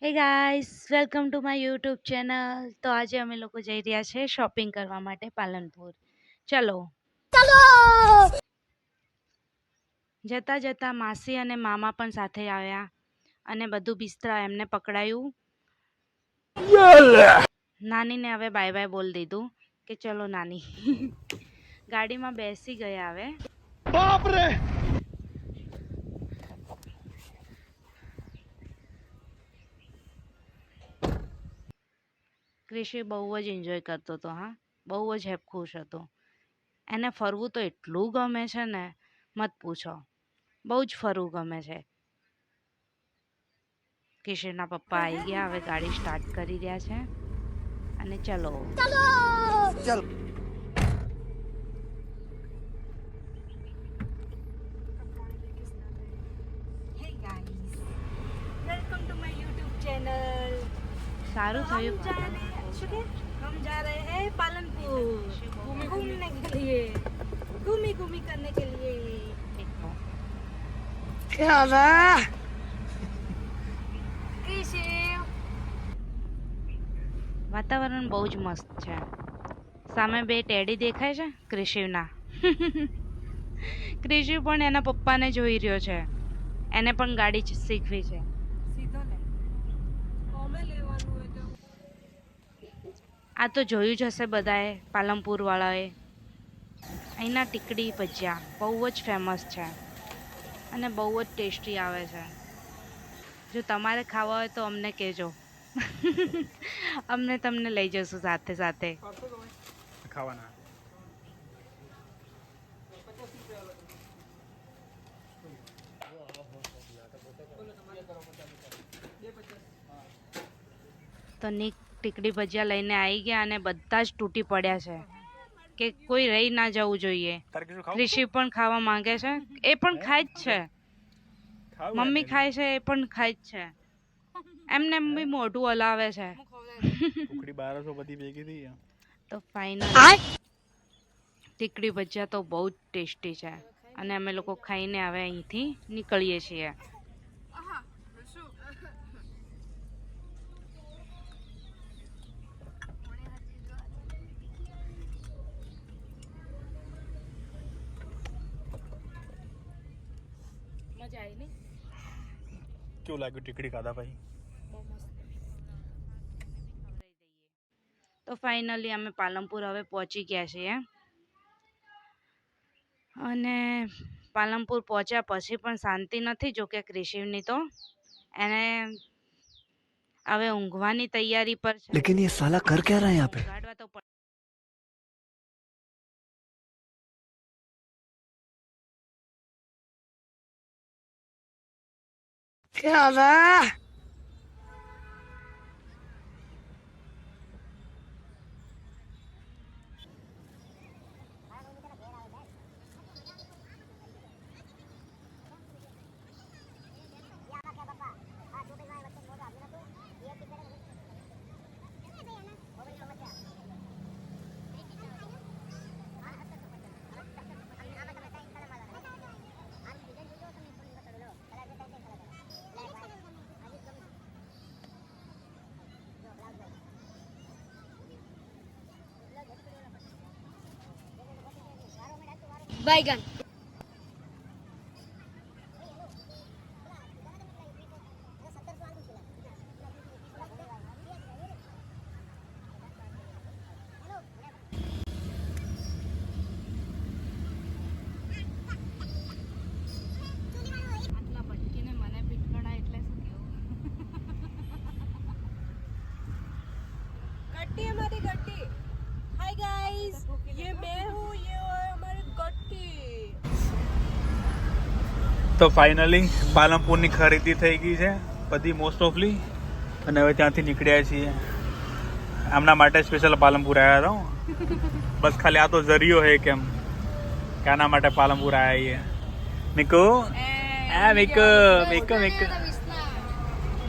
હે guys, welcome to my YouTube channel. તો આજે અમે લોકો જઈ રહ્યા છે શોપિંગ કરવા માટે પાલનપુર. ચલો. જતા જતા માસી અને મામા પણ સાથે આવ્યા અને બધું બિસ્તરા એમને પકડાયું. નાનીને હવે બાય બાય બોલ દીધું કે ચલો નાની. ગાડીમાં બેસી ગયા હવે. બાપ રે! ક્રિશી બહુ જ એન્જોય કરતો હતો. હા, બહુ જ ખુશ હતો. એને ફરવું તો એટલું ગમે છે ને, મત પૂછો. બહુ જ ફરવું ગમે છે. કિશોરના પપ્પા આવી ગયા, હવે ગાડી સ્ટાર્ટ કરી રહ્યા છે અને ચલો. ચલો. હે guys, welcome to my YouTube channel. સારું થયું. हम जा रहे हैं पालनपुर घूमने के लिए, घूमी करने के लिए. વાતાવરણ બહુ જ મસ્ત છે. સામે બે ટેડી દેખાય છે ક્રિશિવના. ક્રિશિવ પણ એના પપ્પાને જોઈ રહ્યો છે. એને પણ ગાડી શીખવી છે. આ તો જોયું જ હશે બધાએ, પાલનપુર વાળાએ. અહીંના ટીકડી ભજીયા બહુ જ ફેમસ છે અને બહુ જ ટેસ્ટી આવે છે. જો તમારે ખાવા હોય તો અમને કહેજો. અમને તમને લઈ જશું સાથે સાથે ખાવાના. તો નીક ટીકડી ભજીયા લઈને આવી ગયા અને બધા જ તૂટી પડ્યા છે કે કોઈ રહી ના જવું જોઈએ. ક્રિશી પણ ખાવા માંગે છે, એ પણ ખાય જ છે. મમ્મી ખાય છે, એ પણ ખાય જ છે. એમને બી મોઢું હલાવે છે. ટુકડી 1200 બધી ભેગી થઈ. તો ફાઇનલ ટીકડી ભજીયા તો બહુ જ ટેસ્ટી છે અને અમે લોકો ખાઈને હવે અહીંથી નીકળીએ છીએ. મજા આવી ને? કેવું લાગ્યું ટીકડી ખાધા ભાઈ? તો ફાઇનલી અમે પાલનપુર હવે પહોંચી ગયા છીએ અને પાલનપુર પહોંચ્યા પછી પણ શાંતિ નથી. જોકે ક્રિશિવની તો એને હવે ઊંઘવાની તૈયારી પર છે. लेकिन ये साला कर क्या रहा है यहाँ पे? ઊંઘાડવા તો बैगन આટલા ભટકીને મને પીટકણા એટલે શું કેવું? गट्टी हमारी गट्टी। हाय गाइस, ये मैं हूँ, ये है हमारी गट्टी। તો ફાઇનલી પાલનપુરની ખરીદી થઈ ગઈ છે બધી મોસ્ટ ઓફલી, અને હવે ત્યાંથી નીકળ્યા છીએ. આમના માટે સ્પેશિયલ પાલનપુર આવ્યા હતા. બસ ખાલી આ તો જરિયો હે કેમ કે આના માટે પાલનપુર આવ્યા છીએ. મિકુ, આ મિકુ મિકુ મિકુ